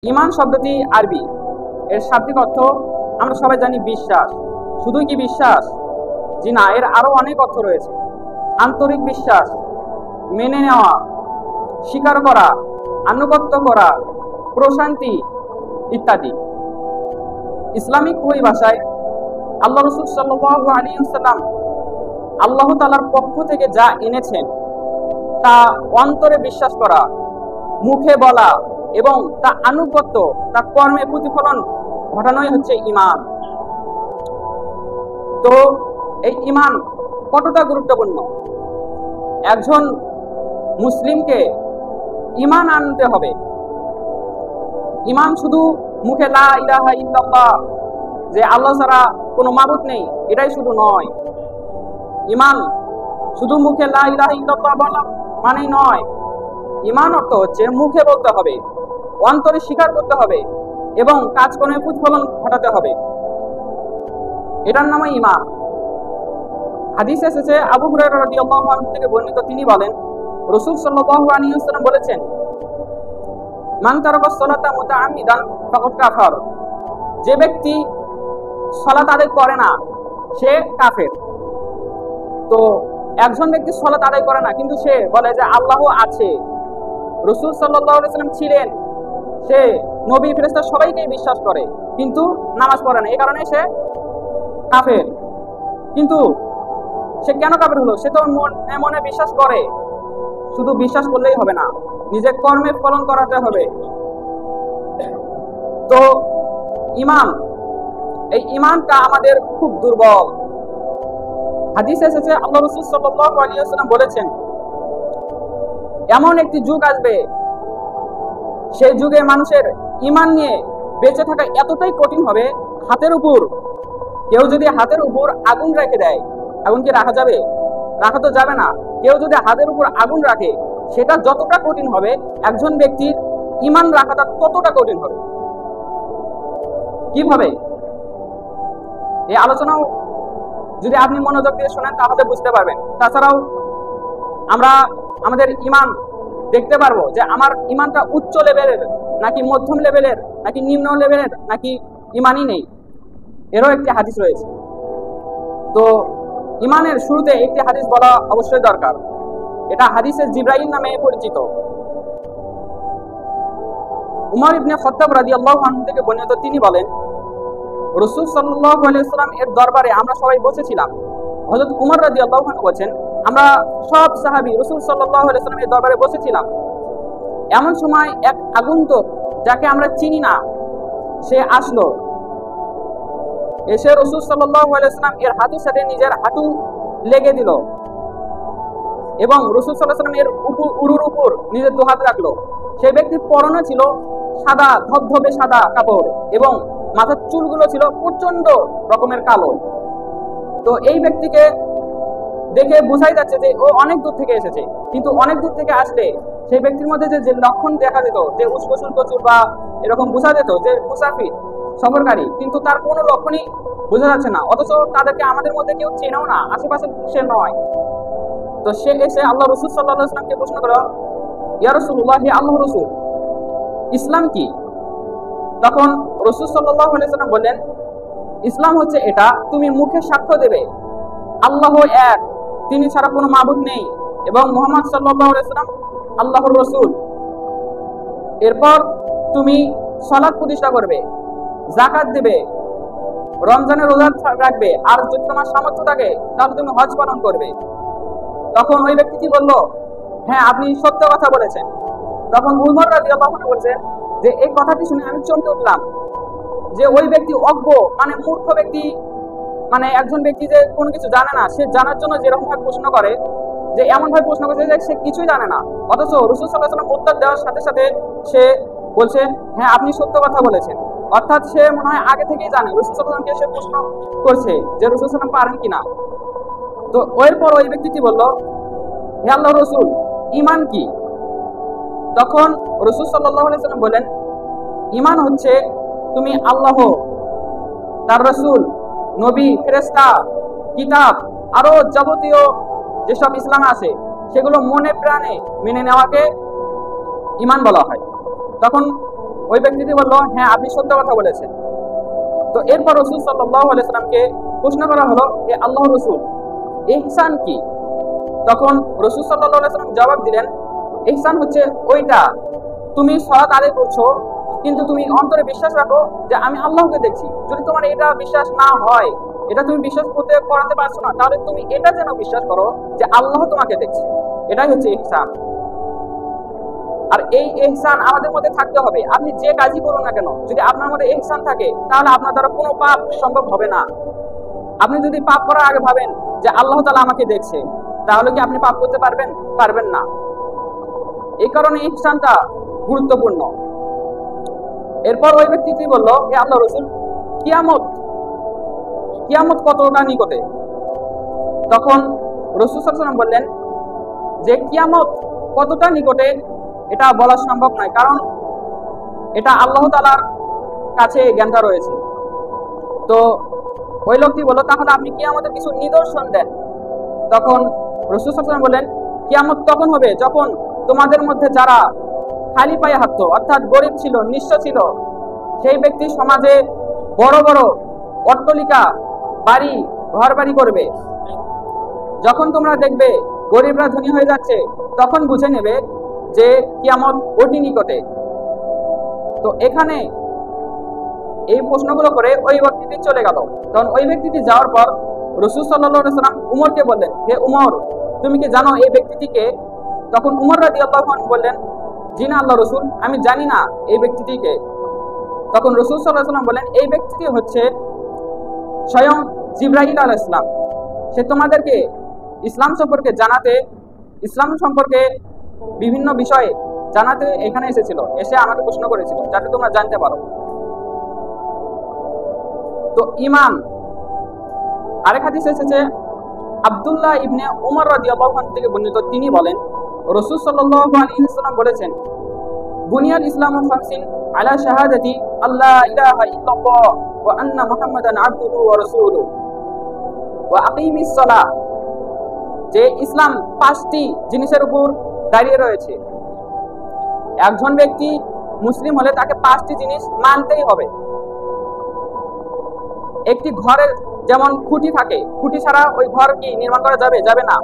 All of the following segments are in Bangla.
ঈমান শব্দটি আরবি, এর শাব্দিক অর্থ আমরা সবাই জানি বিশ্বাস। শুধুই কি বিশ্বাস? জি না, এর আরো অনেক অর্থ রয়েছে। আন্তরিক বিশ্বাস, মেনে নেওয়া, স্বীকার করা, আনুগত্য করা, প্রশান্তি ইত্যাদি। ইসলামিক পরিভাষায় আল্লাহ রাসূল সাল্লাল্লাহু আলাইহি ওয়াসাল্লাম আল্লাহ তাআলার পক্ষ থেকে যা এনেছেন তা অন্তরে বিশ্বাস করা, মুখে বলা এবং তা আনুগত্য, তা কর্মে প্রতিফলন ঘটানোই হচ্ছে ঈমান। তো এই ঈমান কতটা গুরুত্বপূর্ণ? একজন মুসলিমকে ঈমান আনতে হবে। ঈমান শুধু মুখে লা ইলাহা ইল্লাল্লাহ, যে আল্লাহ ছাড়া কোনো মাবুদ নেই, এটাই শুধু নয়। ঈমান শুধু মুখে লা ইলাহা ইল্লাল্লাহ বলা মানেই নয়। ঈমান অর্থ হচ্ছে মুখে বলতে হবে, অন্তরে স্বীকার করতে হবে এবং কাজকর্মে প্রতিফলন ঘটাতে হবে। এটার নামই ঈমান। হাদিসে এসেছে, আবু হুরায়রা রাদিয়াল্লাহু আনহু থেকে বর্ণিত, তিনি বলেন, রাসূল সাল্লাল্লাহু আলাইহি ওয়াসাল্লাম বলেছেন, মান তারাকা সালাতা মুতাআম্মিদান ফাকাদ কাফার। যে ব্যক্তি সালাত আদায় করে না সে কাফের। তো একজন ব্যক্তি সালাত আদায় করে না কিন্তু সে বলে যে আল্লাহ আছে, রাসূল সাল্লাল্লাহু আলাইহি ওয়াসাল্লাম ছিলেন, সে নবী ফেরেশতা সবাইকে বিশ্বাস করে কিন্তু নামাজ পড়ে না, এই কারণে সে কাফের। কিন্তু সে কেন কাফের হলো? সে তো মনে বিশ্বাস করে। শুধু বিশ্বাস করলেই হবে না, নিজের কর্মে ফলন করাতে হবে। তো ঈমান, এই ঈমানটা আমাদের খুব দুর্বল। হাদিসে এসেছে, আল্লাহ রাসূল সাল্লাল্লাহু আলাইহি ওয়াসাল্লাম বলেছেন, এমন একটি যুগ আসবে, সেই যুগে মানুষের ঈমান নিয়ে বেঁচে থাকা এতটাই কঠিন হবে, হাতের উপর কেউ যদি হাতের উপর আগুন রেখে দেয়, আগুন কি রাখা যাবে? রাখা তো যাবে না। কেউ যদি হাতের উপর আগুন রাখে, সেটা যতটা কঠিন হবে, একজন ব্যক্তির ঈমান রাখাটা ততটা কঠিন হবে। কিভাবে? এই আলোচনাও যদি আপনি মনোযোগ দিয়ে শোনেন তাহলে বুঝতে পারবেন। তাছাড়াও আমরা আমাদের ঈমান দেখতে পারবো যে আমার ঈমানটা উচ্চ লেভেলের নাকি মধ্যম লেভেলের নাকি নিম্ন লেভেলের নাকি ঈমানই নেই, এরও একটি হাদিস রয়েছে। তো ঈমানের শুরুতে একটি হাদিস বলা অবশ্যই দরকার। এটা হাদিসে জিবরাইল নামে পরিচিত। উমর ইবনে খাত্তাব রাদিয়াল্লাহু আনহু থেকে বর্ণিত, তিনি বলেন, রাসূল সাল্লাল্লাহু আলাইহি ওয়াসাল্লাম এর দরবারে আমরা সবাই বসেছিলাম। হযরত উমর রাদিয়াল্লাহু আনহু বলেন, আমরা সব সাহাবী রাসূল সাল্লাল্লাহু আলাইহি ওয়াসাল্লাম এর দরবারে বসেছিলাম। এমন সময় এক আগন্তুক, যাকে আমরা চিনি না, সে আসলো। এসে রাসূল সাল্লাল্লাহু আলাইহি ওয়াসাল্লাম এর হাঁটুর সাথে নিজের হাঁটু লেগে দিল এবং রাসূল সাল্লাল্লাহু আলাইহি ওয়াসাল্লাম এর উরুর উপর নিজের দুহাত রাখলো। সেই ব্যক্তির পরনে ছিল সাদা, ধবধবে সাদা কাপড় এবং মাথার চুলগুলো ছিল প্রচন্ড রকমের কালো। তো এই ব্যক্তিকে দেখে বোঝাই যাচ্ছে যে ও অনেক দূর থেকে এসেছে। কিন্তু অনেক দূর থেকে আসলে সেই ব্যক্তির মধ্যে যে লক্ষণ দেখা যেত, যে উস্কোসুল প্রচুর বা এরকম বোঝা যেত যে মুসাফির, সফরকারী, কিন্তু তার কোনো লক্ষণই বোঝা যাচ্ছে না। অথচ তাদেরকে আমাদের মধ্যে কেউ চেনেও না, আশেপাশে সে নয়। তো সে এসে আল্লাহ রাসূল সাল্লাল্লাহু আলাইহি ওয়াসাল্লামকে প্রশ্ন করলো, ইয়া রাসূলুল্লাহ, হে আল্লাহর রাসূল, ইসলাম কি? তখন রাসূল সাল্লাল্লাহু আলাইহি ওয়াসাল্লাম বললেন, ইসলাম হচ্ছে এটা, তুমি মুখে সাক্ষ্য দেবে আল্লাহ এক, তিনি ছাড়া কোনো মাবুদ নেই এবং মুহাম্মদ সাল্লাল্লাহু আলাইহি ওয়াসাল্লাম আল্লাহর রাসূল। এরপর তুমি সালাত প্রতিষ্ঠা করবে, যাকাত দেবে, রমজানের রোজা রাখবে, আর যদি তোমার সামর্থ্য থাকে তাহলে তুমি হজ পালন করবে। তখন ওই ব্যক্তিটি বলল, হ্যাঁ, আপনি সত্য কথা বলেছেন। তখন উমর রাদিয়াল্লাহু আনহু বলেছেন যে এই কথাটি শুনে আমি চমকে উঠলাম যে ওই ব্যক্তি অজ্ঞ, মানে মূর্খ ব্যক্তি, মানে একজন ব্যক্তি যে কোনো কিছু জানে না, সে জানার জন্য যেরকম ভাবে প্রশ্ন করে, যে এমন ভাবে প্রশ্ন করছে যে সে কিছুই জানে না, অথচ রাসূল সাল্লাল্লাহু আলাইহি ওয়াসাল্লাম উত্তর দেওয়ার সাথে সাথে সে বলছে, হ্যাঁ, আপনি সত্য কথা বলেছেন। অর্থাৎ সে মনে হয় আগে থেকেই জানে, রাসূল সাল্লাল্লাহু আলাইহি ওয়াসাল্লামকে সে প্রশ্ন করছে যে রাসূল সাল্লাল্লাহু আলাইহি ওয়াসাল্লাম পারেন কিনা। তো এরপর ওই ব্যক্তিটি বলল, হে আল্লাহর রাসূল, ঈমান কি? তখন রাসূল সাল্লাল্লাহু আলাইহি ওয়াসাল্লাম বলেন, ঈমান হচ্ছে তুমি আল্লাহ, তার রাসূল, নবী, ফেরেশতা, কিতাব, আরো যাবতীয় যেসব ইসলামে আছে সেগুলো মনে প্রাণে মেনে নেওয়াকে ঈমান বলা হয়। তখন ওই ব্যক্তিটি বলল, হ্যাঁ আপনি সত্য কথা বলেছেন। তো এরপর রাসূল সাল্লাল্লাহু আলাইহি সাল্লামকে প্রশ্ন করা হলো, হে আল্লাহর রাসূল, ইহসান কি? তখন রাসূল সাল্লাল্লাহু আলাইহি সাল্লাম জবাব দিলেন, ইহসান হচ্ছে ওইটা, তুমি সালাত আদায় করছো কিন্তু তুমি অন্তরে বিশ্বাস রাখো যে আমি আল্লাহকে দেখছি। যদি তোমার এটা বিশ্বাস না হয়, এটা তুমি বিশ্বাস করাতে পারছো না, তাহলে তুমি এটা যেন বিশ্বাস করো যে আল্লাহ তোমাকে দেখছে। এটাই হচ্ছে ইহসান। আর এই ইহসান আমাদের মধ্যে থাকতে হবে। আপনি যে কাজই করুন না কেন, যদি আপনার মধ্যে ইহসান থাকে, তাহলে আপনার দ্বারা কোনো পাপ সম্ভব হবে না। আপনি যদি পাপ করার আগে ভাবেন যে আল্লাহ তাআলা আমাকে দেখছে, তাহলে কি আপনি পাপ করতে পারবেন? পারবেন না। এই কারণে ইহসানটা গুরুত্বপূর্ণ। এরপর ওই ব্যক্তিটি বলল, হে আল্লাহ রাসূল, কিয়ামত কতটা নিকটে? তখন রাসূল সাল্লাল্লাহু আলাইহি ওয়াসাল্লাম বললেন যে কিয়ামত কতটা নিকটে এটা বলা সম্ভব নয়, কারণ এটা আল্লাহ তাআলার কাছে জ্ঞানটা রয়েছে। তো ওই লোকটি বলল, তাহলে আপনি কিয়ামতের কিছু নিদর্শন দেন। তখন রাসূল সাল্লাল্লাহু আলাইহি ওয়াসাল্লাম বললেন, কিয়ামত তখন হবে যখন তোমাদের মধ্যে যারা খালি পায়ে হাঁটতো, অর্থাৎ গরিব ছিল, নিঃস্ব ছিল, সেই ব্যক্তি সমাজে বড় বড় অট্টালিকা, বাড়ি, ঘর বাড়ি করবে। যখন তোমরা দেখবে গরিবরা ধনী হয়ে যাচ্ছে, তখন বুঝে নেবে যে কিয়ামত অতি নিকটে। তো এখানে এই প্রশ্নগুলো করে ওই ব্যক্তিটি চলে গেল। তখন ওই ব্যক্তিটি যাওয়ার পর রাসূল সাল্লাল্লাহু আলাইহি ওয়াসাল্লাম উমরকে বললেন, হে উমর, তুমি কি জানো এই ব্যক্তিটিকে? তখন উমর রাদিয়াল্লাহু আনহু বললেন, জি না আল্লাহ রাসূল, আমি জানি না এই ব্যক্তিটিকে। তখন রাসূল সাল্লাল্লাহু আলাইহি ওয়াসাল্লাম বললেন, এই ব্যক্তিটি হচ্ছে স্বয়ং জিবরাইল আলাইহিস সালাম। সে তোমাদেরকে ইসলাম সম্পর্কে বিভিন্ন বিষয়ে জানাতে এখানে এসেছিল, এসে আমাকে প্রশ্ন করেছিল যাতে তোমরা জানতে পারো। তো ইমান আরেক হাদিসে এসেছে, আব্দুল্লাহ ইবনে উমর রাদিয়াল্লাহু আনহু থেকে বর্ণিত, তিনি বলেন, রাসূল সাল্লাল্লাহু আলাইহি ওয়াসাল্লাম বলেছেন, বুনিয়াল ইসলামু খামসিন আলা শাহাদাতি আল্লা ইলাহা ইল্লাল্লাহ ওয়া আন্না মুহাম্মাদান আবদুহু ওয়া রাসূলুহু ওয়া আকিমিস সালাহ। যে ইসলাম 5টি জিনিসের উপর দাঁড়িয়ে রয়েছে। একজন ব্যক্তি মুসলিম হলে তাকে 5টি জিনিস মানতেই হবে। একটি ঘরের যেমন খুঁটি থাকে, খুঁটি ছাড়া ওই ঘর কি নির্মাণ করা যাবে? যাবে না,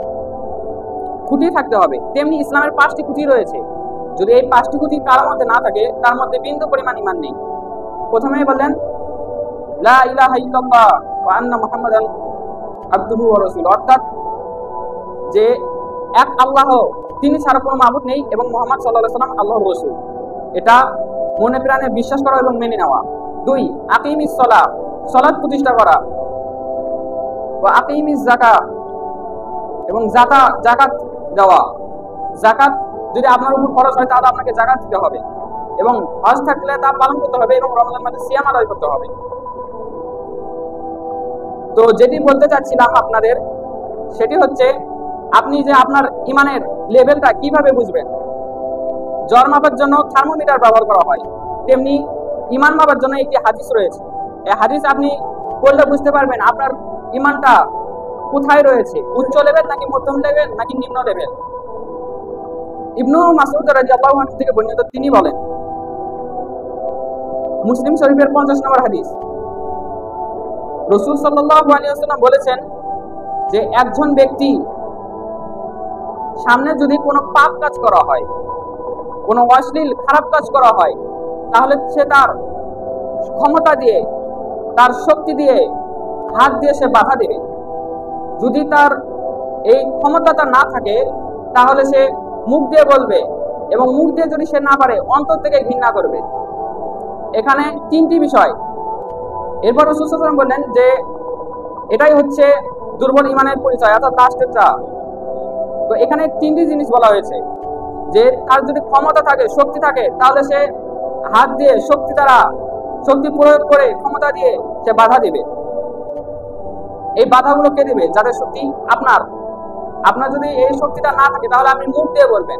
খুঁটি থাকতে হবে। তেমনি ইসলামের 5টি খুঁটি রয়েছে। যদি এই 5টি খুঁটি কারোর মধ্যে না থাকে, তার মধ্যে বিন্দু পরিমাণ ঈমান নেই। প্রথমেই বললেন, লা ইলাহা ইল্লাল্লাহ ওয়া আন্না মুহাম্মাদান আবদুহু ওয়া রাসূলুহু, অর্থাৎ যে এক আল্লাহ, তিনি ছাড়া কোনো মাবুদ নেই এবং মুহাম্মদ সাল্লাল্লাহু আলাইহি ওয়াসাল্লাম আল্লাহর রাসূল। এটা মনে প্রাণে বিশ্বাস করা এবং মেনে নেওয়া। 2, আকিমিস সালাহ, সালাত প্রতিষ্ঠা করা। ওয়া আকিমিস যাকাত, এবং যাকাত দেওয়া। যাকাত যদি আপনার উপর খরচ হয়, তাহলে আপনাকে যাকাত দিতে হবে, এবং হজ থাকলে তা পালন করতে হবে, এবং রমজান মাসে সিয়াম আদায় করতে হবে। তো যেটি বলতে চাচ্ছিলাম আপনাদের, সেটি হচ্ছে আপনি যে আপনার ইমানের লেভেলটা কিভাবে বুঝবেন। জ্বর মাপার জন্য থার্মোমিটার ব্যবহার করা হয়, তেমনি ইমান মাপার জন্য একটি হাদিস রয়েছে। এই হাদিস আপনি পড়লে বুঝতে পারবেন আপনার ইমানটা কোথায় রয়েছে, উচ্চ লেভেল নাকি মধ্যম লেভেল নাকি নিম্ন লেভেল। ইবনু মাসউদ রাদিয়াল্লাহু আনহু থেকে বর্ণিত, তিনি বলেন, মুসলিম শরীফের 50 নম্বর হাদিস, রাসূল সাল্লাল্লাহু আলাইহি ওয়াসাল্লাম বলেছেন যে একজন ব্যক্তি সামনে যদি কোনো পাপ কাজ করা হয়, কোনো অশ্লীল খারাপ কাজ করা হয়, তাহলে সে তার ক্ষমতা দিয়ে, তার শক্তি দিয়ে, হাত দিয়ে সে বাধা দেবে। যদি তার এই ক্ষমতাটা না থাকে, তাহলে সে মুখ দিয়ে বলবে, এবং মুখ দিয়ে যদি সে না পারে, অন্তর থেকে ঘৃণা করবে। এখানে 3টি বিষয়। এরপর রাসূল সাল্লাল্লাহু আলাইহি ওয়াসাল্লাম বললেন যে এটাই হচ্ছে দুর্বল ইমানের পরিচয়, অর্থাৎ লাস্টেরটা। তো এখানে 3টি জিনিস বলা হয়েছে, যে তার যদি ক্ষমতা থাকে, শক্তি থাকে, তাহলে সে হাত দিয়ে শক্তি প্রয়োগ করে, ক্ষমতা দিয়ে সে বাধা দিবে। এই বাধাগুলো কে দিবে? যাদের শক্তি আপনার যদি এই শক্তিটা না থাকে, তাহলে আপনি মুখ দিয়ে বলবেন।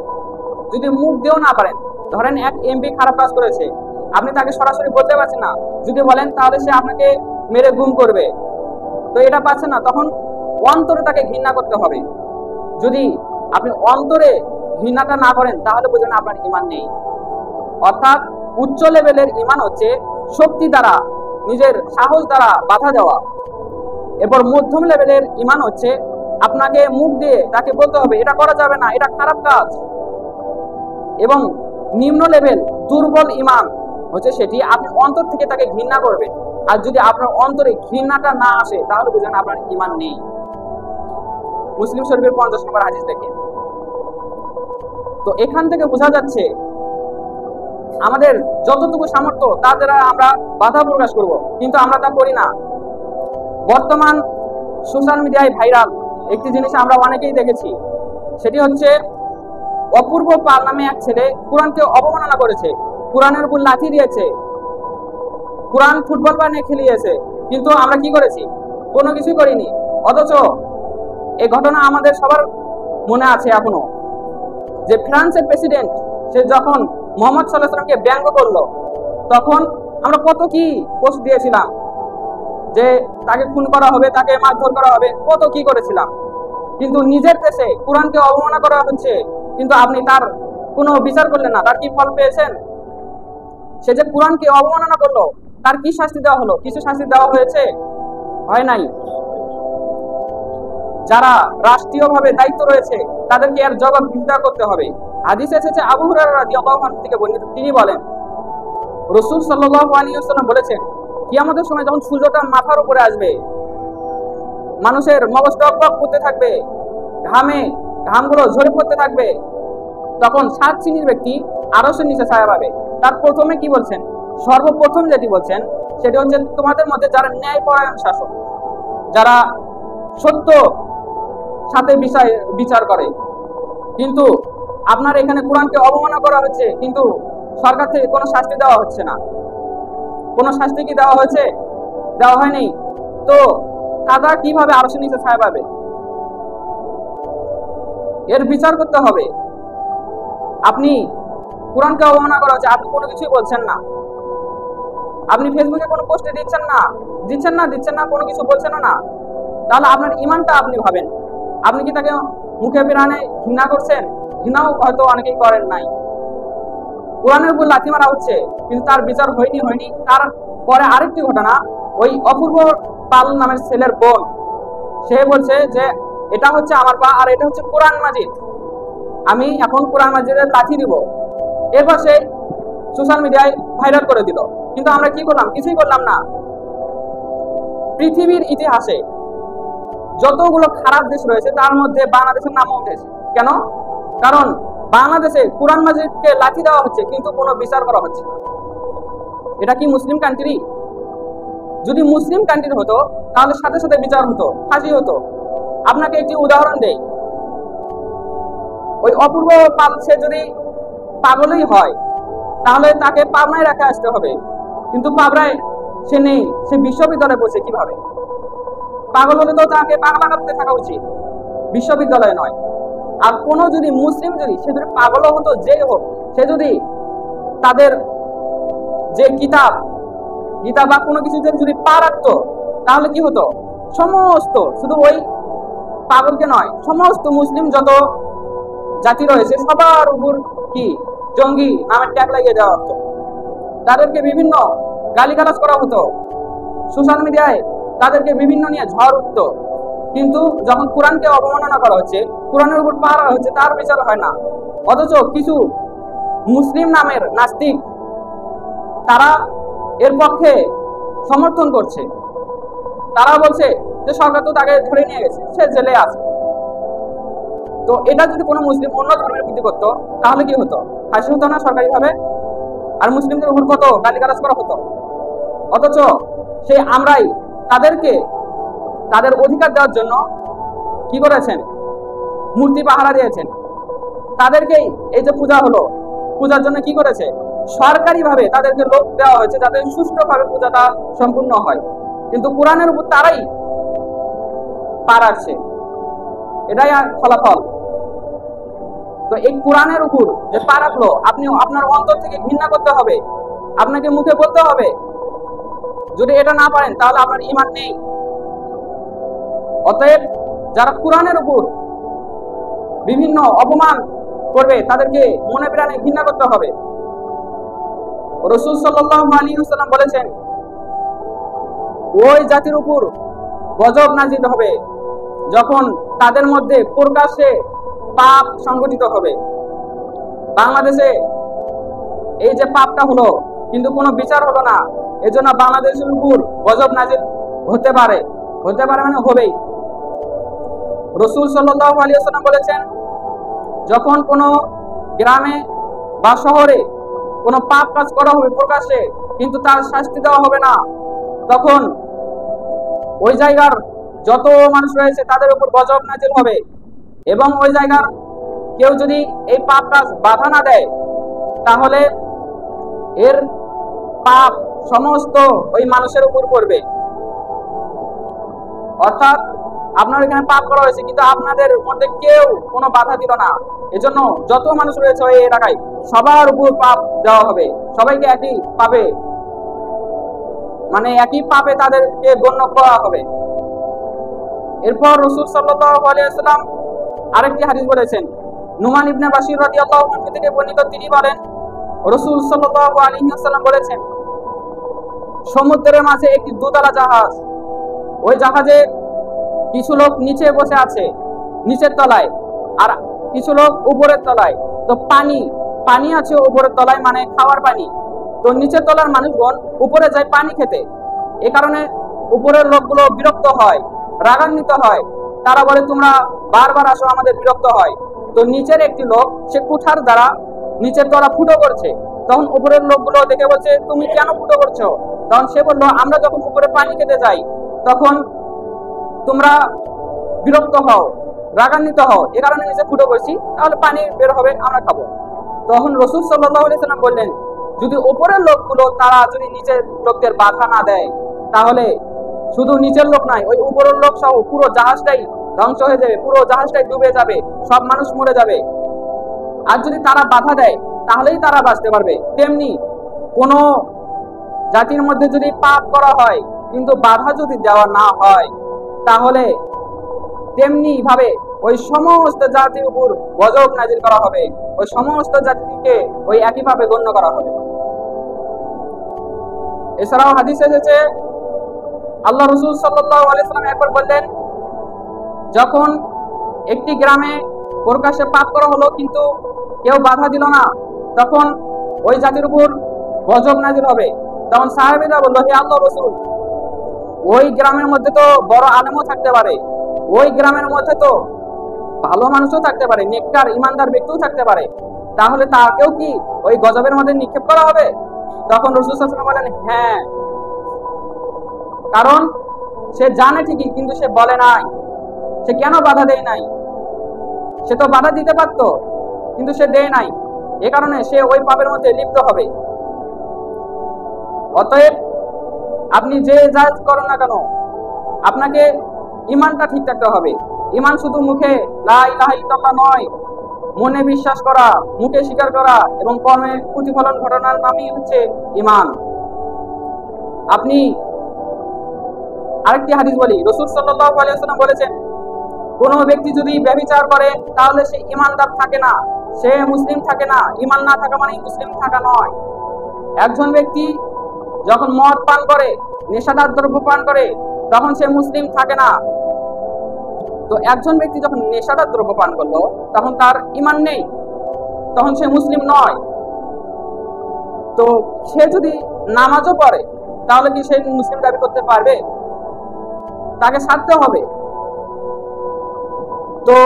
যদি মুখ দিয়েও না পারেন, ধরেন এক এমপি খারাপ কাজ করেছে, আপনি তাকে সরাসরি বলতে পারছেন না, যদি বলেন তাহলে সে আপনাকে মেরে গুম করবে। তো এটা পাচ্ছেন না, তখন অন্তরে তাকে ঘৃণা করতে হবে। যদি আপনি অন্তরে ঘৃণাটা না করেন, তাহলে বুঝবেন আপনার ঈমান নেই। অর্থাৎ উচ্চ লেভেলের ঈমান হচ্ছে শক্তি দ্বারা, নিজের সাহস দ্বারা বাধা দেওয়া। এরপর মধ্যম লেভেলের ঈমান হচ্ছে আপনাকে মুখ দিয়ে তাকে বলতে হবে এটা করা যাবে না, এটা খারাপ কাজ। এবং নিম্ন লেভেল দুর্বল ঈমান হচ্ছে সেটি আপনি অন্তর থেকে তাকে ঘৃণা করবেন। আর যদি আপনার অন্তরে ঘৃণাটা না আসে তাহলে বুঝেন আপনার ঈমান নেই। মুসলিম শরীফের 50 নম্বর হাদিস দেখেন। তো এখান থেকে বোঝা যাচ্ছে আমাদের যতটুকু সামর্থ্য তা দ্বারা আমরা বাধা প্রকাশ করব, কিন্তু আমরা তা করি না। বর্তমান সোশ্যাল মিডিয়ায় ভাইরাল একটি জিনিস আমরা অনেকেই দেখেছি, সেটি হচ্ছে অপূর্ব পাল নামে এক ছেলে কোরআনকে অবমাননা করেছে, কোরআনের উপর লাঠি দিয়েছে, কোরআন ফুটবল বানিয়ে খেলিয়েছে, কিন্তু আমরা কি করেছি? কোনো কিছুই করিনি। অথচ এই ঘটনা আমাদের সবার মনে আছে এখনো, যে ফ্রান্সের প্রেসিডেন্ট সে যখন মোহাম্মদ সাল্লাল্লাহু আলাইহি ওয়াসাল্লামকে ব্যঙ্গ করলো, তখন আমরা কত কি পোস্ট দিয়েছিলাম যে তাকে খুন করা হবে, তাকে মারধর করা হবে, কত কি করেছিলাম। কিন্তু নিজের দেশে কোরআনকে অবমাননা করা হচ্ছে, কিন্তু আপনি তার কোনো বিচার করলেন না। তার কি ফল পেয়েছেন? সে যে কোরআনকে অবমাননা করলো, তার কি শাস্তি দেওয়া হলো? কিছু শাস্তি দেওয়া হয়েছে? হয় নাই। যারা রাষ্ট্রীয়ভাবে দায়িত্ব রয়েছে তাদেরকে এর জবাবদিহিতা করতে হবে। হাদিসে এসেছে আবু হুরায়রা রাদিয়াল্লাহু আনহু থেকে বর্ণিত, তিনি বলেন রাসূল সাল্লাল্লাহু আলাইহি ওয়াসাল্লাম বলেছেন, কিয়ামতের সময় যখন সূর্যটা মাথার উপরে আসবে, মানুষের মগজ টকবক করতে থাকবে, ঘামগুলো ঝরে পড়তে থাকবে, তখন 7 শ্রেণীর ব্যক্তি আরশের নিচে ছায়া পাবে। তার প্রথমে কি বলছেন? সর্বপ্রথম যেটি বলছেন সেটি হচ্ছে তোমাদের মধ্যে যারা ন্যায়পরায়ণ শাসক, যারা সত্য সাথে বিচার করে। কিন্তু আপনার এখানে কোরআনকে অবমাননা করা হচ্ছে, কিন্তু সরকার থেকে কোনো শাস্তি দেওয়া হচ্ছে না। কোনো শাস্তি কি দেওয়া হয়েছে? দেওয়া হয়নি। তো তারা কিভাবে আরশের নিচে ছায়া পাবে? এর বিচার করতে হবে। আপনি কোরআনকে অবমাননা করা হচ্ছে, আপনি কোনো কিছুই বলছেন না, আপনি ফেসবুকে কোনো পোস্টে দিচ্ছেন না, কোনো কিছু বলছেন না, তাহলে আপনার ঈমানটা আপনি ভাবেন। আপনি কি তাকে মুখে প্রাণে ঘৃণা করছেন? ঘৃণাও হয়তো অনেকেই করেন নাই। কোরআনের উপর লাথি মারা হচ্ছে, কিন্তু তার বিচার হয়নি। তার পরে আরেকটি ঘটনা, ওই অপূর্ব পাল নামের ছেলের বোন, সে বলছে যে এটা হচ্ছে আমার পা আর এটা হচ্ছে কোরআন মাজিদ, আমি এখন কোরআন মাজিদের লাথি দিব। এরপর সে সোশ্যাল মিডিয়ায় ভাইরাল করে দিল, কিন্তু আমরা কি করলাম? কিছুই করলাম না। পৃথিবীর ইতিহাসে যতগুলো খারাপ দেশ রয়েছে তার মধ্যে বাংলাদেশের নামও উঠেছে। কেন? কারণ বাংলাদেশে কোরআন মাজিদকে লাঠি দেওয়া হচ্ছে, কিন্তু কোনো বিচার করা হচ্ছে না। এটা কি মুসলিম কান্ট্রি? যদি মুসলিম কান্ট্রি হতো তাহলে সাথে সাথে বিচার হতো, ফাঁসি হতো। আপনাকে একটি উদাহরণ দেই, ওই অপূর্ব পাল সে যদি পাগলই হয় তাহলে তাকে পাবনায় রেখে আসতে হবে, কিন্তু পাবনায় সে নেই, সে বিশ্ববিদ্যালয়ে পড়ছে। কিভাবে? পাগল হলে তো তাকে পাগলা করতে থাকা উচিত, বিশ্ববিদ্যালয়ে নয়। আর কোনো যদি মুসলিম সে যদি পাগলও হতো, যে হোক, সে যদি তাদের যে কিতাব বা কোনো কিছু যদি পা রাখতো, তাহলে কি হতো? সমস্ত, শুধু ওই পাগলকে নয়, সমস্ত মুসলিম যত জাতি রয়েছে সবার উপর কি জঙ্গি নামের ট্যাগ লাগিয়ে দেওয়া হতো, তাদেরকে বিভিন্ন গালিগালাজ করা হতো, সোশ্যাল মিডিয়ায় তাদেরকে বিভিন্ন নিয়ে ঝড় উঠতো। কিন্তু যখন কোরআনকে অবমাননা করা হচ্ছে, কোরআনের উপর পাড়া হচ্ছে, তার বিচার হয় না। অথচ কিছু মুসলিম নামের নাস্তিক তারা এর পক্ষে সমর্থন করছে। তারা বলছে যে সরকার তো তাকে ধরে নিয়ে গেছে, সে জেলে আছে। তো এটা যদি কোনো মুসলিম অন্য ধর্মের প্রতি করতো তাহলে কি হতো? ফাঁসি হতো না সরকারি ভাবে? আর মুসলিমদের উপর কত গালিগালাজ করা হতো। অথচ সেই আমরাই তাদেরকে তাদের অধিকার দেওয়ার জন্য কি করেছেন? মূর্তি পাহারা দিয়েছেন। তাদেরকেই এই যে পূজা হলো, পূজার জন্য কি করেছে? সরকারিভাবে তাদেরকে লোক দেওয়া হয়েছে যাতে সুষ্ঠুভাবে পূজাটা সম্পূর্ণ হয়, কিন্তু কোরআনের উপর তারাই পা রাখছে। এটাই ফলাফল। তো এই কোরআনের উপর যে পা রাখলো, আপনি আপনার অন্তর থেকে ঘৃণা করতে হবে, আপনাকে মুখে বলতে হবে। যদি এটা না পারেন তাহলে আপনার ঈমান নেই। অতএব যারা কোরআনের উপর বিভিন্ন অপমান করবে তাদেরকে মনে প্রাণে ঘৃণা করতে হবে। রাসূল সাল্লাল্লাহু আলাইহি ওয়াসাল্লাম বলেছেন, ওই জাতির উপর গজব নাজিল হবে যখন তাদের মধ্যে প্রকাশ্যে পাপ সংগঠিত হবে। বাংলাদেশে এই যে পাপটা হলো কিন্তু কোনো বিচার হলো না, এজন্য বাংলাদেশের উপর গজব নাজিল হতে পারে মানে হবেই। রাসূল সাল্লাল্লাহু আলাইহি ওয়াসাল্লাম বলেছেন, যখন কোনো গ্রামে বা শহরে কোনো পাপ কাজ করা হবে প্রকাশ্যে কিন্তু তার শাস্তি দেওয়া হবে না, তখন ওই জায়গার যত মানুষ রয়েছে তাদের উপর গজব নাজিল হবে। এবং ওই জায়গার কেউ যদি এই পাপ কাজ বাধা না দেয় তাহলে এর পাপ সমস্ত ওই মানুষের উপর পড়বে। অর্থাৎ আপনার এখানে পাপ করা হয়েছে কিন্তু আপনাদের মধ্যে কেউ কোনো বাধা দিল না, এজন্য যত মানুষ রয়েছে ওই এলাকায় সবার উপর পাপ দেওয়া হবে, সবাইকে একই পাপে মানে একই পাপে তাদেরকে গণ্য করা হবে। এরপর রাসূল সাল্লাল্লাহু আলাইহি ওয়াসাল্লাম আরেকটি হাদিস বলেছেন, নুমান ইবনে বাশির রাদিয়াল্লাহু আনহু থেকে বর্ণিত, তিনি বলেন, রাসূল সাল্লাল্লাহু আলাইহি ওয়াসাল্লাম বলেছেন, সমুদ্রের মাঝে একটি দোতলা জাহাজ, ওই জাহাজে কিছু লোক নিচে বসে আছে নিচের তলায় আর কিছু লোক উপরের তলায়। তো পানি আছে উপরের তলায় মানে খাওয়ার পানি, তো নিচের তলার মানুষগণ উপরে যায় পানি খেতে। এ কারণে উপরের লোকগুলো বিরক্ত হয়, রাগান্বিত হয়, তারা বলে তোমরা বারবার আসো, আমাদের বিরক্ত হয়। তো নিচের একটি লোক সে কুঠার দ্বারা নিচের তলা ফুটো করছে, তখন উপরের লোকগুলো দেখে বলছে তুমি কেন ফুটো করছো? তখন সে বললো আমরা যখন উপরে পানি খেতে যাই তখন তোমরা বিরক্ত হও, রাগান্বিত হও, এ কারণে নিচে ফুটো করছি, তাহলে পানি বের হবে, আমরা খাবো। তখন রাসূল সাল্লাল্লাহু আলাইহি ওয়াসাল্লাম বললেন, যদি উপরের লোকগুলো তারা যদি নিচের লোকদের বাধা না দেয় তাহলে শুধু নিচের লোক নাই, ওই উপরের লোক সহ পুরো জাহাজটাই ধ্বংস হয়ে যাবে, পুরো জাহাজটাই ডুবে যাবে, সব মানুষ মরে যাবে। আর যদি তারা বাধা দেয় তাহলেই তারা বাঁচতে পারবে। তেমনি কোনো জাতির মধ্যে যদি পাপ করা হয় কিন্তু বাধা যদি দেওয়া না হয় তাহলে তেমনি ভাবে ওই সমস্ত জাতির উপর গজব নাজিল করা হবে, ওই সমস্ত জাতিকে ওই একইভাবে গণ্য করা হবে। এছাড়াও হাদিসে এসেছে, আল্লাহ রাসূল সাল্লাল্লাহু আলাইহি ওয়াসাল্লাম একবার বললেন, যখন একটি গ্রামে প্রকাশ্যে পাপ করা হলো কিন্তু কেউ বাধা দিল না, তখন ওই জাতির উপর গজব নাজিল হবে। তখন সাহাবীরা বলল, হে আল্লাহর রাসূল, ওই গ্রামের মধ্যে তো বড় আলেমও থাকতে পারে, ওই গ্রামের মধ্যে তো ভালো মানুষও থাকতে পারে, নেককার ইমানদার ব্যক্তিও থাকতে পারে, তাহলে তাকেও কি ওই গজবের মধ্যে নিক্ষেপ করা হবে? তখন রাসূল সাল্লাল্লাহু আলাইহি ওয়াসাল্লাম বলেন, হ্যাঁ, কারণ সে জানে ঠিকই কিন্তু সে বলে নাই। সে কেন বাধা দেয় নাই? সে তো বাধা দিতে পারত কিন্তু সে দেয় নাই, এ কারণে সে ওই পাপের মধ্যে লিপ্ত হবে। অতএব আপনি যে কাজ করেন না কেন আপনাকে ঈমানটা ঠিক রাখতে হবে। ঈমান শুধু মুখে লা ইলাহা ইল্লাল্লাহ নয়, মনে বিশ্বাস করা, মুখে স্বীকার করা এবং কর্মে প্রতিফলন ঘটানোর নামই হচ্ছে ঈমান। আপনি আরেকটি হাদিস বলি, রাসূল সাল্লাল্লাহু আলাইহি ওয়াসাল্লাম বলেছেন, কোন ব্যক্তি যদি ব্যভিচার করে তাহলে সে ঈমানদার থাকে না, সে মুসলিম থাকে না। ঈমান না থাকা মানে মুসলিম থাকা নয়। একজন ব্যক্তি যখন মদ পান করে, নেশাদার দ্রব্য পান করে, তখন সে মুসলিম থাকে না। তো একজন ব্যক্তি যখন নেশাদার দ্রব্য পান করলো তখন তার ঈমান নেই, তখন সে মুসলিম নয়। তো সে যদি নামাজও পড়ে তাহলে কি সে মুসলিম দাবি করতে পারবে? তাকে ছাড়তে হবে। তো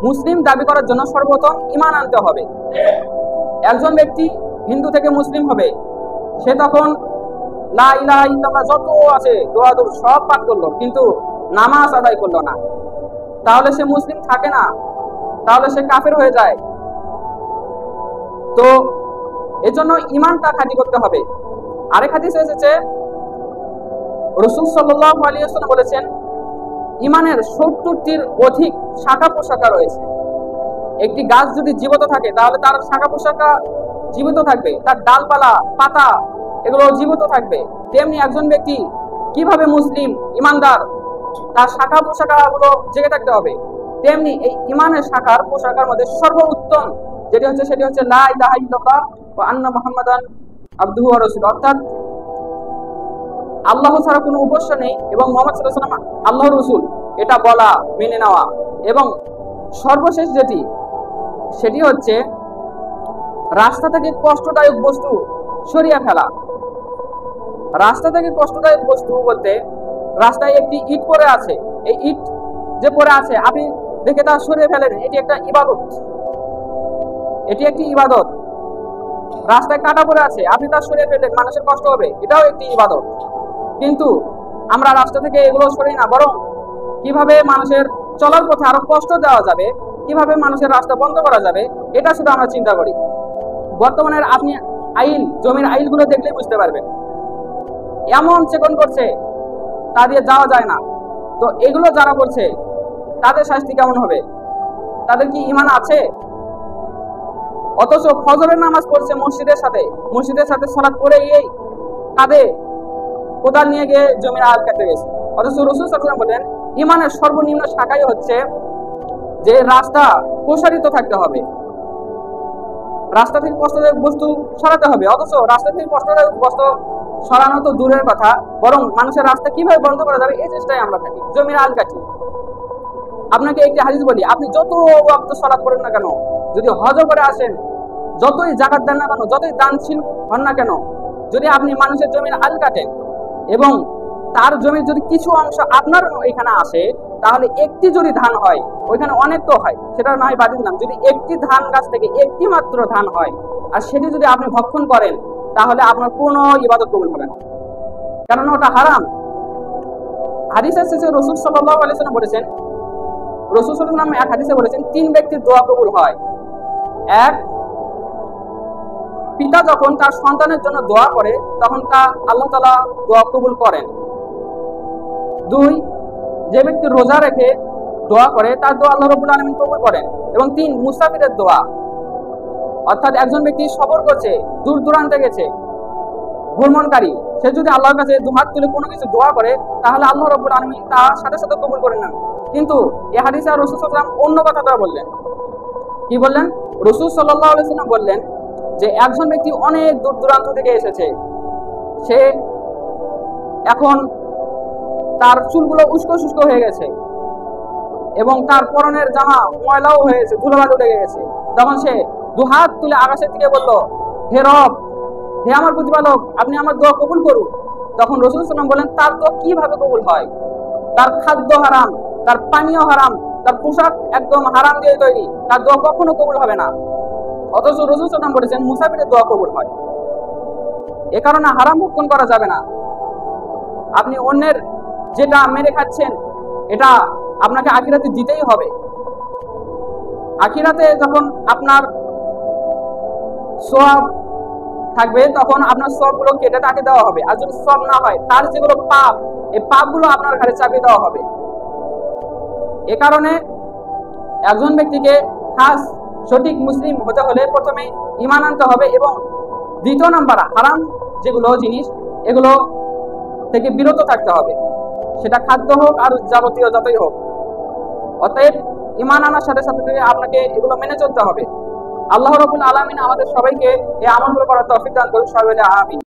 মুসলিম দাবি করার জন্য সর্বপ্রথম ঈমান আনতে হবে। একজন ব্যক্তি হিন্দু থেকে মুসলিম হবে, সে তখন লা ইলাহা ইল্লাল্লাহ যত আছে দোয়া সব পাঠ করলো কিন্তু নামাজ আদায় করলো না, তাহলে সে মুসলিম থাকে না, তাহলে সে কাফের হয়ে যায়। তো এজন্য ঈমানটা খাঁটি করতে হবে। আরেক হাদিসে এসেছে, রাসূল সাল্লাল্লাহু আলাইহি ওয়াসাল্লাম বলেছেন, ঈমানের 70টির অধিক শাখা প্রশাখা রয়েছে। একটি গাছ যদি জীবিত থাকে তাহলে তার শাখা প্রশাখা জীবিত থাকবে, তার ডালপালা পাতা এগুলো জীবিত থাকবে। তেমনি একজন ব্যক্তি কিভাবে মুসলিম ঈমানদার, তার শাখা প্রশাখা গুলো জেগে থাকতে হবে। তেমনি এই ঈমানের শাখার প্রশাখার মধ্যে সর্বোত্তম যেটি হচ্ছে সেটি হচ্ছে লা ইলাহা ইল্লাল্লাহ ওয়া আন্না মুহাম্মাদান আবদুহু ওয়া রাসূলুহু, অর্থাৎ আল্লাহ ছাড়া কোনো উপাস্য নেই এবং মুহাম্মদ সাল্লাল্লাহু আলাইহি ওয়াসাল্লাম আল্লাহর রাসূল, এটা বলা, মেনে নেওয়া। এবং সর্বশেষ যেটি, সেটি হচ্ছে রাস্তা থেকে কষ্টদায়ক বস্তু সরিয়ে ফেলা। রাস্তা থেকে কষ্টদায়ক বস্তু বলতে, রাস্তায় একটি ইট পড়ে আছে, এই ইট যে পড়ে আছে আপনি দেখে তা সরিয়ে ফেলেন, এটি একটা ইবাদত, এটি একটি ইবাদত। রাস্তায় কাটা পড়ে আছে, আপনি তা সরিয়ে ফেললেন, মানুষের কষ্ট হবে, এটাও একটি ইবাদত। কিন্তু আমরা রাস্তা থেকে এগুলো সরিয়ে না, বরং কিভাবে মানুষের চলার পথে আরো কষ্ট দেওয়া যাবে, কিভাবে মানুষের রাস্তা বন্ধ করা যাবে, এটা শুধু আমরা চিন্তা করি। বর্তমানে আপনি আইল, জমির আইলগুলো দেখলেই বুঝতে পারবেন, এমন চেকন করছে তা দিয়ে যাওয়া যায় না। তো এগুলো যারা করছে তাদের শাস্তি কেমন হবে? তাদের কি ঈমান আছে? অথচ ফজরের নামাজ পড়ছে মসজিদের সাথে সালাত পড়ে গিয়েই কাঁধে কোদাল নিয়ে গিয়ে জমির আল কাটতে গেছে। অথচ রাসূল সাল্লাল্লাহু আলাইহি ওয়াসাল্লাম বলেন, ঈমানের সর্বনিম্ন শাখাই হচ্ছে যে রাস্তা প্রসারিত থাকতে হবে, রাস্তা থেকে কষ্টদায়ক বস্তু সরাতে হবে। অথচ রাস্তা থেকে কষ্টদায়ক বস্তু সরানো তো দূরের কথা, বরং মানুষের রাস্তা কিভাবে বন্ধ করা যাবে এই চেষ্টায় আমরা থাকি, জমির আল কাটি। আপনাকে একটি হাদিস বলি, আপনি যত ওয়াক্ত সালাত করেন না কেন, যদি হজ করে আসেন, যতই যাকাত দেন না কেন, যতই দানশীল হন না কেন, যদি আপনি মানুষের জমির আল কাটেন এবং তার জমির যদি কিছু অংশ আপনার এখানে আসে, তাহলে একটি যদি ধান হয়, ওইখানে অনেক তো হয়, সেটা না হয় বাদ দিলাম, যদি একটি ধান গাছ থেকে একটি মাত্র ধান হয় আর সেটি যদি আপনি ভক্ষণ করেন, তাহলে আপনার কোনো ইবাদত কবুল হবে না, কারণ ওটা হারাম। হাদিসের শেষে রাসূল সাল্লাল্লাহু আলাইহি ওয়াসাল্লাম বলেছেন, রাসূল সাল্লাল্লাহু আলাইহি ওয়াসাল্লাম এক হাদিসে বলেছেন, তিন ব্যক্তির দোয়া কবুল হয়। এক, পিতা যখন তার সন্তানের জন্য দোয়া করে তখন তা আল্লাহ তাআলা দোয়া কবুল করেন। দুই, যে ব্যক্তি রোজা রেখে দোয়া করে তার দোয়া আল্লাহ রাব্বুল আলামিন কবুল করেন। এবং তিন, মুসাফিরের দোয়া, অর্থাৎ একজন ব্যক্তি সফর করছে, দূর দূরান্তে গেছে, ভ্রমণকারী, সে যদি আল্লাহর কাছে দুহাত তুলে কোনো কিছু দোয়া করে, তাহলে আল্লাহ রাব্বুল আলামিন তা সাথে সাথে কবুল করে নেন। কিন্তু এই হাদিসে রাসূল সাল্লাল্লাহু আলাইহি ওয়াসাল্লাম অন্য কথাটা বললেন। কি বললেন? রাসূল সাল্লাল্লাহু আলাইহি ওয়াসাল্লাম বললেন যে একজন ব্যক্তি অনেক দূর দূরান্ত থেকে এসেছে, সে এখন তার চুলগুলো উস্কো শুষ্ক হয়ে গেছে এবং তার পরনের জামা ময়লাও হয়েছে, ধুলোবালি উঠে গেছে। তখন সে দুহাত তুলে আকাশের দিকে বলল, হে রব, হে আমার প্রতিপালক, আপনি আমার দোয়া কবুল করুন। তখন রাসূল সাল্লাল্লাহু আলাইহি ওয়াসাল্লাম বলেন, তার দোয়া কিভাবে কবুল হয়? তার খাদ্য হারাম, তার পানীয় হারাম, তার পোশাক একদম হারাম দিয়ে তৈরি, তার দোয়া কখনো কবুল হবে না। অথচ রাসূল সাল্লাল্লাহু আলাইহি ওয়াসাল্লাম বলেছেন মুসাফিরের দোয়া কবুল হয়। এ কারণে হারাম ভক্ষণ করা যাবে না। আপনি অন্যের যেটা মেরে খাচ্ছেন, এটা আপনাকে আখিরাতে দিতেই হবে। আখিরাতে যখন আপনার সওয়াব থাকবে, তখন আপনার সওয়াবগুলো কেটে তাকে দেওয়া হবে। আর যদি সওয়াব না হয়, তার যেগুলো পাপ, এই পাপগুলো আপনার ঘাড়ে চাপিয়ে দেওয়া হবে। এ কারণে একজন ব্যক্তিকে খাস সঠিক মুসলিম হতে হলে প্রথমে ঈমান আনতে হবে এবং দ্বিতীয় নাম্বার হারাম যেগুলো জিনিস, এগুলো থেকে বিরত থাকতে হবে, সেটা খাদ্য হোক আর যাবতীয় যতই হোক। অতএব ঈমান আনার সাথে সাথে আপনাকে এগুলো মেনে চলতে হবে। আল্লাহ রাব্বুল আলামিন আমাদের সবাইকে এই আমলগুলো করার তৌফিক দান করুন। সবাই বলে আমিন।